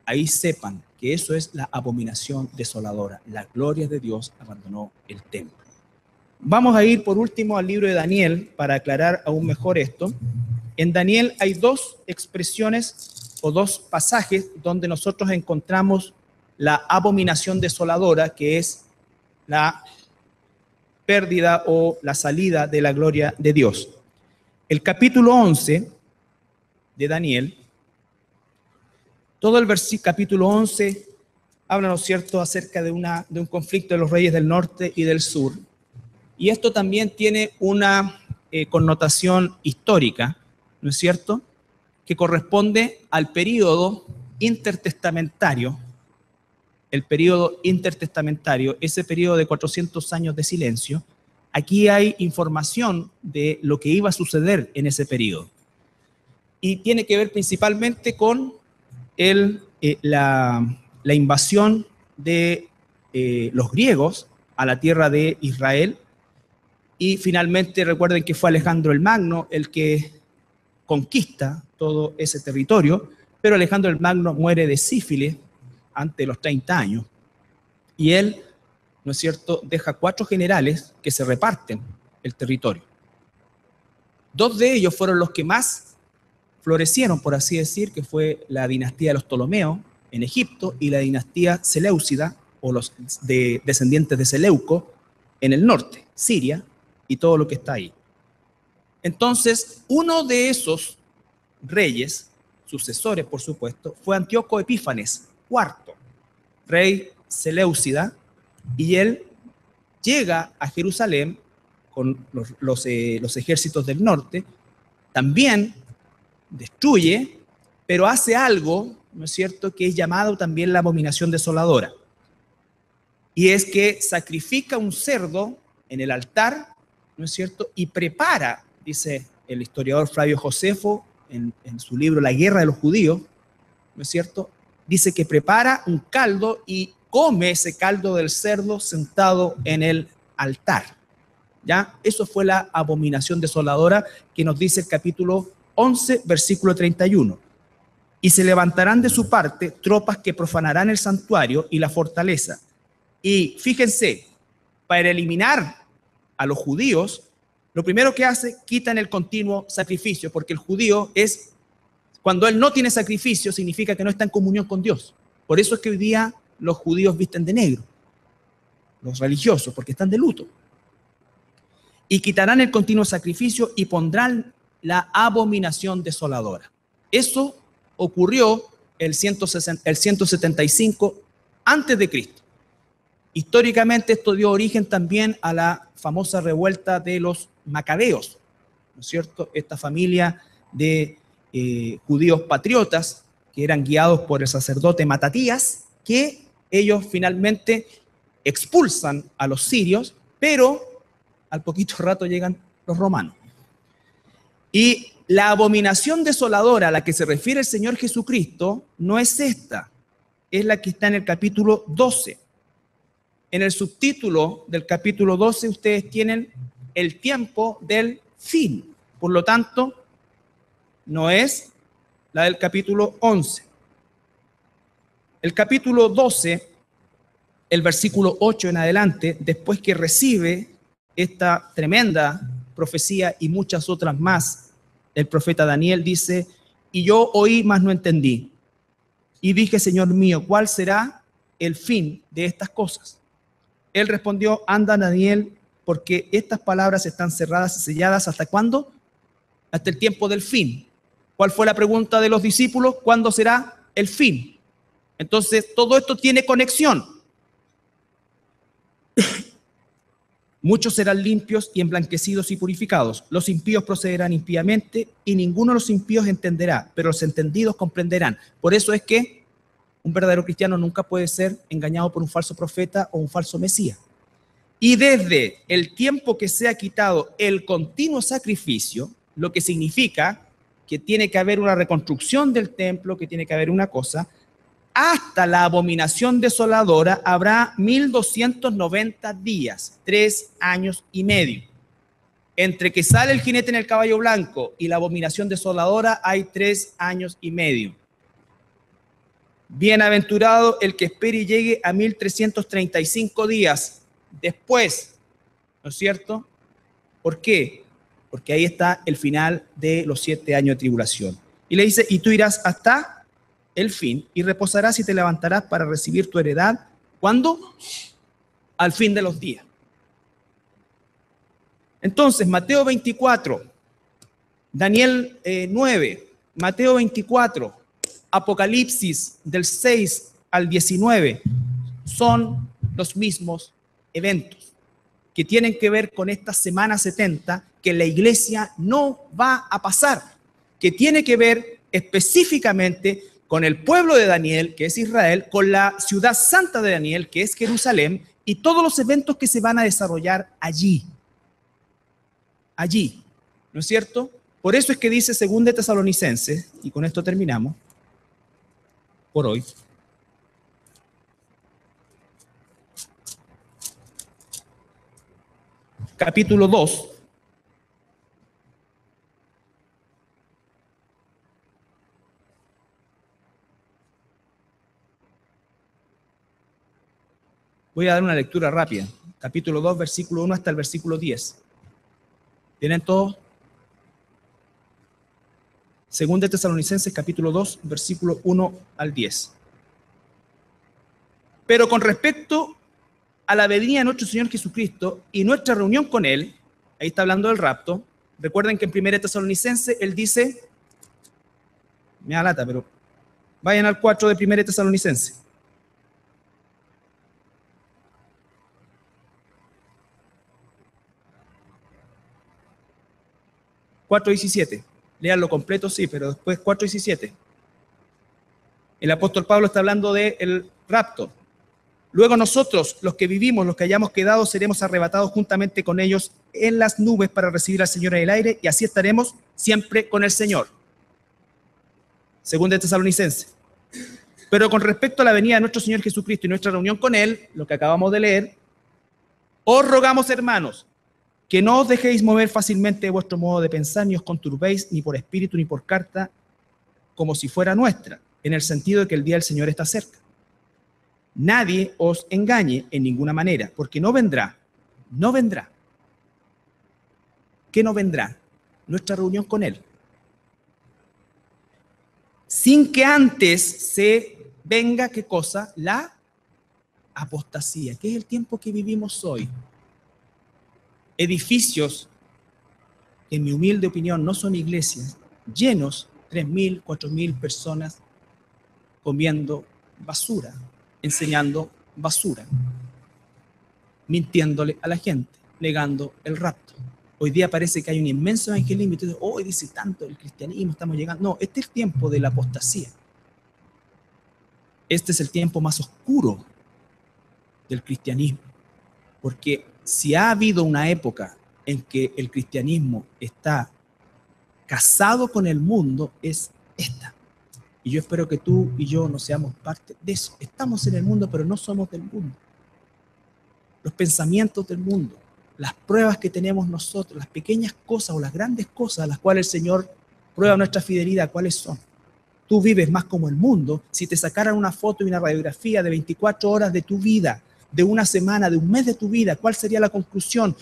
Speaker 1: Ahí sepan que eso es la abominación desoladora. La gloria de Dios abandonó el templo. Vamos a ir por último al libro de Daniel para aclarar aún mejor esto. En Daniel hay dos expresiones o dos pasajes donde nosotros encontramos la abominación desoladora, que es la pérdida o la salida de la gloria de Dios. El capítulo 11 de Daniel, todo el capítulo 11 habla, ¿no es cierto?, acerca de un conflicto de los reyes del norte y del sur. Y esto también tiene una connotación histórica, ¿no es cierto?, que corresponde al período intertestamentario, ese período de 400 años de silencio. Aquí hay información de lo que iba a suceder en ese período. Y tiene que ver principalmente con la invasión de los griegos a la tierra de Israel. Y finalmente recuerden que fue Alejandro el Magno el que conquista todo ese territorio, pero Alejandro el Magno muere de sífilis antes de los 30 años. Y él, ¿no es cierto?, deja 4 generales que se reparten el territorio. 2 de ellos fueron los que más florecieron, por así decir, que fue la dinastía de los Ptolomeos en Egipto y la dinastía Seleucida, o los descendientes de Seleuco, en el norte, Siria y todo lo que está ahí. Entonces, uno de esos reyes, sucesores por supuesto, fue Antíoco Epífanes IV, rey Seleucida, y él llega a Jerusalén con los ejércitos del norte, también destruye, pero hace algo, ¿no es cierto?, que es llamado también la abominación desoladora. Y es que sacrifica un cerdo en el altar, ¿no es cierto?, y prepara, dice el historiador Flavio Josefo en su libro La guerra de los judíos, ¿no es cierto?, dice que prepara un caldo y come ese caldo del cerdo sentado en el altar. ¿Ya? Eso fue la abominación desoladora que nos dice el capítulo 11, versículo 31. Y se levantarán de su parte tropas que profanarán el santuario y la fortaleza. Y fíjense, para eliminar a los judíos, lo primero que hace, quitan el continuo sacrificio, porque el judío es, cuando él no tiene sacrificio, significa que no está en comunión con Dios. Por eso es que hoy día los judíos visten de negro, los religiosos, porque están de luto. Y quitarán el continuo sacrificio y pondrán la abominación desoladora. Eso ocurrió el 175 antes de Cristo. Históricamente esto dio origen también a la famosa revuelta de los macabeos, ¿no es cierto? Esta familia de judíos patriotas que eran guiados por el sacerdote Matatías, que ellos finalmente expulsan a los sirios, pero al poquito rato llegan los romanos. Y la abominación desoladora a la que se refiere el Señor Jesucristo no es esta, es la que está en el capítulo 12. En el subtítulo del capítulo 12 ustedes tienen el tiempo del fin. Por lo tanto, no es la del capítulo 11. El capítulo 12, el versículo 8 en adelante, después que recibe esta tremenda profecía y muchas otras más, el profeta Daniel dice: y yo oí, mas no entendí. Y dije: Señor mío, ¿cuál será el fin de estas cosas? Él respondió: anda, Daniel, porque estas palabras están cerradas y selladas. ¿Hasta cuándo? Hasta el tiempo del fin. ¿Cuál fue la pregunta de los discípulos? ¿Cuándo será el fin? Entonces, todo esto tiene conexión. Muchos serán limpios y emblanquecidos y purificados. Los impíos procederán impíamente y ninguno de los impíos entenderá, pero los entendidos comprenderán. Por eso es que un verdadero cristiano nunca puede ser engañado por un falso profeta o un falso mesías. Y desde el tiempo que se ha quitado el continuo sacrificio, lo que significa que tiene que haber una reconstrucción del templo, que tiene que haber una cosa, hasta la abominación desoladora habrá 1290 días, 3 años y medio. Entre que sale el jinete en el caballo blanco y la abominación desoladora hay 3 años y medio. Bienaventurado el que espere y llegue a 1335 días después ¿no es cierto? ¿Por qué? Porque ahí está el final de los 7 años de tribulación. Y le dice, y tú irás hasta el fin y reposarás y te levantarás para recibir tu heredad. ¿Cuándo? Al fin de los días. Entonces, Mateo 24, Daniel 9, Mateo 24, Apocalipsis del 6 al 19, son los mismos eventos que tienen que ver con esta semana 70 que la iglesia no va a pasar, que tiene que ver específicamente con el pueblo de Daniel, que es Israel, con la ciudad santa de Daniel, que es Jerusalén, y todos los eventos que se van a desarrollar allí, ¿no es cierto? Por eso es que dice 2 de Tesalonicenses, y con esto terminamos por hoy. Capítulo 2. Voy a dar una lectura rápida. Capítulo 2, versículo 1 hasta el versículo 10. ¿Tienen todos? 2 de Tesalonicenses, capítulo 2, versículo 1 al 10. Pero con respecto a la venida de nuestro Señor Jesucristo y nuestra reunión con Él, ahí está hablando del rapto. Recuerden que en 1 Tesalonicenses Él dice, me da lata, pero vayan al 4 de 1 Tesalonicenses. 4:17. Léanlo completo, sí, pero después 4:17. El apóstol Pablo está hablando del rapto. Luego nosotros, los que vivimos, los que hayamos quedado, seremos arrebatados juntamente con ellos en las nubes para recibir al Señor en el aire, y así estaremos siempre con el Señor. 2 de Tesalonicenses. Pero con respecto a la venida de nuestro Señor Jesucristo y nuestra reunión con Él, lo que acabamos de leer, os rogamos, hermanos, que no os dejéis mover fácilmente de vuestro modo de pensar, ni os conturbéis ni por espíritu ni por carta, como si fuera nuestra, en el sentido de que el día del Señor está cerca. Nadie os engañe en ninguna manera, porque no vendrá. ¿Qué no vendrá? Nuestra reunión con Él. Sin que antes se venga, ¿qué cosa? La apostasía, que es el tiempo que vivimos hoy. Edificios, en mi humilde opinión, no son iglesias, llenos, 3.000, 4.000 personas comiendo basura, enseñando basura, mintiéndole a la gente, negando el rapto. Hoy día parece que hay un inmenso evangelismo y entonces, hoy dice tanto el cristianismo, estamos llegando. No, este es el tiempo de la apostasía. Este es el tiempo más oscuro del cristianismo, porque si ha habido una época en que el cristianismo está casado con el mundo, es esta. Y yo espero que tú y yo no seamos parte de eso. Estamos en el mundo, pero no somos del mundo. Los pensamientos del mundo, las pruebas que tenemos nosotros, las pequeñas cosas o las grandes cosas a las cuales el Señor prueba nuestra fidelidad, ¿cuáles son? Tú vives más como el mundo. Si te sacaran una foto y una radiografía de 24 horas de tu vida, de una semana, de un mes de tu vida, ¿cuál sería la conclusión?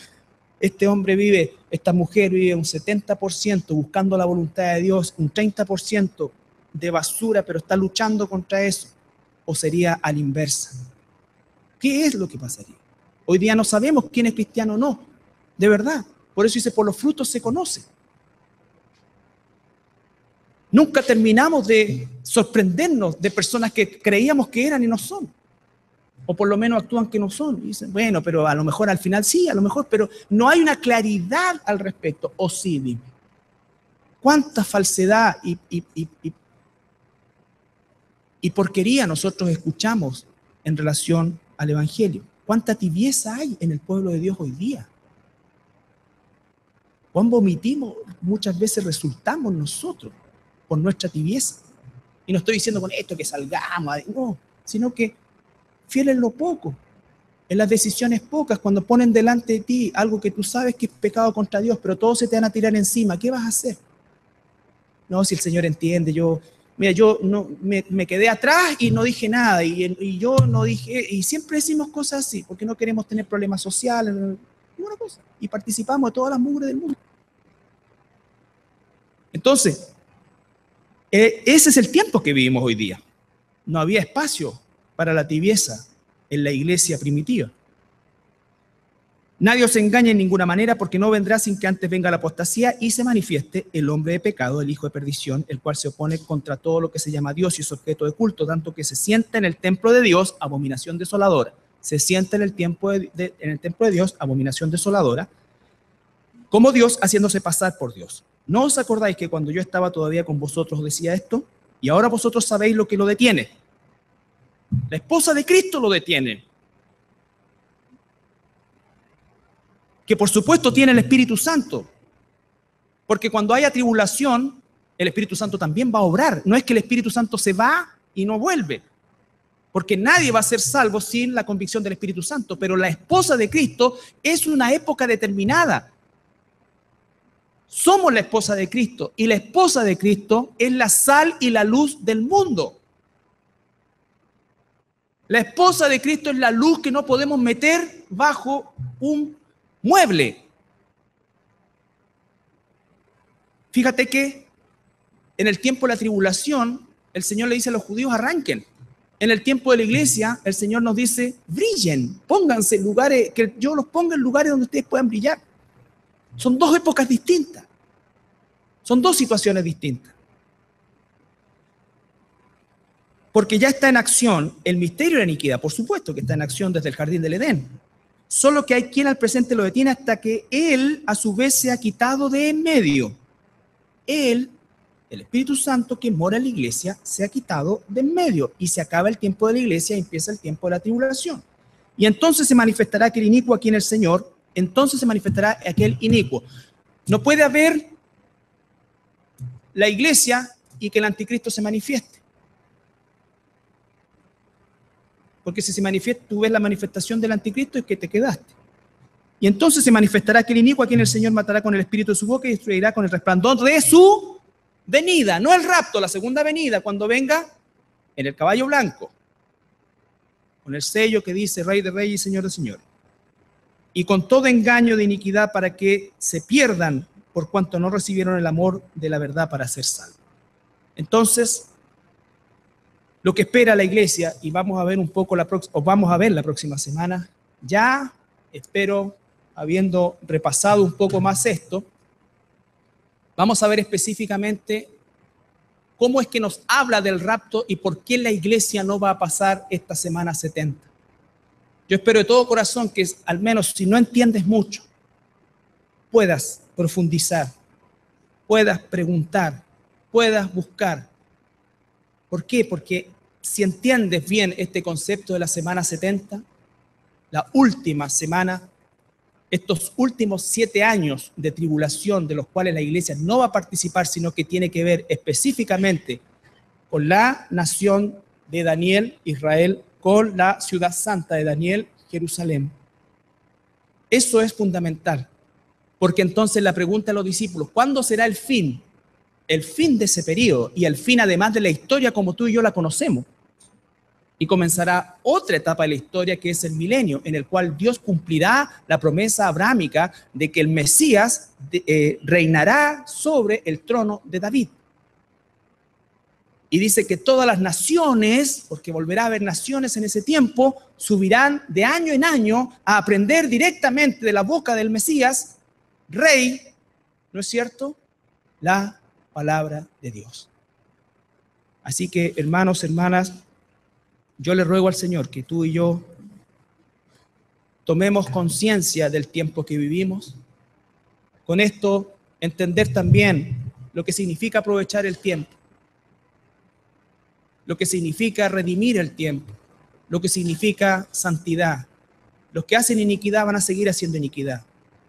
Speaker 1: Este hombre vive, esta mujer vive un 70% buscando la voluntad de Dios, un 30% de basura, pero está luchando contra eso. ¿O sería a la inversa? ¿Qué es lo que pasaría? Hoy día no sabemos quién es cristiano o no, de verdad. Por eso dice, por los frutos se conoce. Nunca terminamos de sorprendernos de personas que creíamos que eran y no son. O por lo menos actúan que no son. Y dicen, bueno, pero a lo mejor al final sí, a lo mejor, pero no hay una claridad al respecto. O sí, dime. ¿Cuánta falsedad y porquería nosotros escuchamos en relación al Evangelio? ¿Cuánta tibieza hay en el pueblo de Dios hoy día? ¿Cuán vomitimos muchas veces resultamos nosotros por nuestra tibieza? Y no estoy diciendo con esto que salgamos, no, sino que fiel en lo poco, en las decisiones pocas, cuando ponen delante de ti algo que tú sabes que es pecado contra Dios, pero todos se te van a tirar encima, ¿qué vas a hacer? No, si el Señor entiende, yo no, me quedé atrás y no dije nada, y yo no dije, y siempre decimos cosas así, porque no queremos tener problemas sociales. ninguna cosa. Y participamos de todas las mugres del mundo. Entonces, ese es el tiempo que vivimos hoy día. No había espacio para la tibieza en la iglesia primitiva. Nadie os engaña en ninguna manera, porque no vendrá sin que antes venga la apostasía y se manifieste el hombre de pecado, el hijo de perdición, el cual se opone contra todo lo que se llama Dios y es objeto de culto, tanto que se sienta en el templo de Dios, abominación desoladora. Se sienta en el templo de Dios, abominación desoladora, como Dios, haciéndose pasar por Dios. ¿No os acordáis que cuando yo estaba todavía con vosotros decía esto? Y ahora vosotros sabéis lo que lo detiene. La esposa de Cristo lo detiene. Que por supuesto tiene el Espíritu Santo. Porque cuando haya tribulación, el Espíritu Santo también va a obrar. No es que el Espíritu Santo se va y no vuelve. Porque nadie va a ser salvo sin la convicción del Espíritu Santo. Pero la esposa de Cristo es una época determinada. Somos la esposa de Cristo y la esposa de Cristo es la sal y la luz del mundo. La esposa de Cristo es la luz que no podemos meter bajo un mueble. Fíjate que en el tiempo de la tribulación, el Señor le dice a los judíos, arranquen. En el tiempo de la iglesia, el Señor nos dice, brillen, pónganse en lugares, que yo los ponga en lugares donde ustedes puedan brillar. Son dos épocas distintas. Son dos situaciones distintas. Porque ya está en acción el misterio de la iniquidad, por supuesto que está en acción desde el jardín del Edén. Solo que hay quien al presente lo detiene hasta que él a su vez se ha quitado de en medio. Él, el Espíritu Santo que mora en la iglesia, se ha quitado de en medio y se acaba el tiempo de la iglesia y empieza el tiempo de la tribulación. Y entonces se manifestará aquel inicuo aquí en el Señor, entonces se manifestará aquel inicuo. No puede haber la iglesia y que el anticristo se manifieste. Porque si se manifiesta, tú ves la manifestación del anticristo es que te quedaste. Y entonces se manifestará aquel inicuo a quien el Señor matará con el espíritu de su boca y destruirá con el resplandor de su venida. No el rapto, la segunda venida, cuando venga en el caballo blanco, con el sello que dice Rey de Reyes y Señor de Señores. Y con todo engaño de iniquidad para que se pierdan por cuanto no recibieron el amor de la verdad para ser salvos. Entonces, lo que espera la iglesia, y vamos a ver un poco vamos a ver la próxima semana, ya espero, habiendo repasado un poco más esto, vamos a ver específicamente cómo es que nos habla del rapto y por qué la iglesia no va a pasar esta semana 70. Yo espero de todo corazón que al menos si no entiendes mucho, puedas profundizar, puedas preguntar, puedas buscar. ¿Por qué? Porque si entiendes bien este concepto de la semana 70, la última semana, estos últimos 7 años de tribulación de los cuales la iglesia no va a participar, sino que tiene que ver específicamente con la nación de Daniel, Israel, con la ciudad santa de Daniel, Jerusalén. Eso es fundamental, porque entonces la pregunta a los discípulos, ¿cuándo será el fin? El fin de ese periodo y el fin además de la historia como tú y yo la conocemos. Y comenzará otra etapa de la historia que es el milenio, en el cual Dios cumplirá la promesa abrámica de que el Mesías reinará sobre el trono de David. Y dice que todas las naciones, porque volverá a haber naciones en ese tiempo, subirán de año en año a aprender directamente de la boca del Mesías, rey, ¿no es cierto?, la palabra de Dios. Así que, hermanos, hermanas, yo le ruego al Señor que tú y yo tomemos conciencia del tiempo que vivimos. Con esto, entender también lo que significa aprovechar el tiempo, lo que significa redimir el tiempo, lo que significa santidad. Los que hacen iniquidad van a seguir haciendo iniquidad.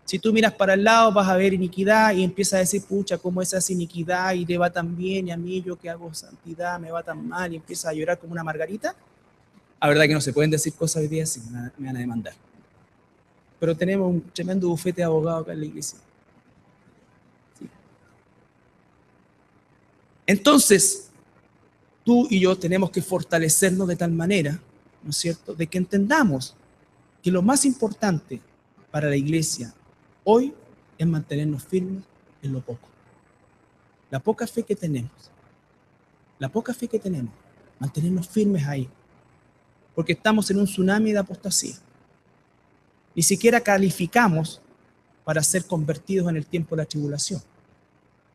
Speaker 1: Si tú miras para el lado vas a ver iniquidad y empiezas a decir, pucha, cómo esa es iniquidad y le va tan bien y a mí yo que hago santidad me va tan mal y empiezas a llorar como una margarita. La verdad que no se pueden decir cosas hoy día, si me van a demandar. Pero tenemos un tremendo bufete de abogados acá en la iglesia. ¿Sí? Entonces, tú y yo tenemos que fortalecernos de tal manera, ¿no es cierto?, de que entendamos que lo más importante para la iglesia hoy es mantenernos firmes en lo poco. La poca fe que tenemos, mantenernos firmes ahí, porque estamos en un tsunami de apostasía. Ni siquiera calificamos para ser convertidos en el tiempo de la tribulación,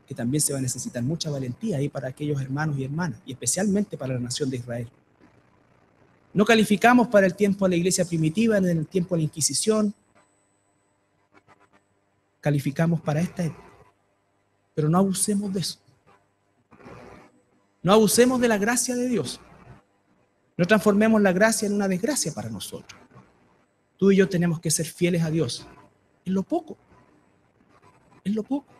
Speaker 1: que también se va a necesitar mucha valentía ahí para aquellos hermanos y hermanas, y especialmente para la nación de Israel. No calificamos para el tiempo de la iglesia primitiva, en el tiempo de la Inquisición. Calificamos para esta época. Pero no abusemos de eso. No abusemos de la gracia de Dios. No transformemos la gracia en una desgracia para nosotros. Tú y yo tenemos que ser fieles a Dios en lo poco. En lo poco.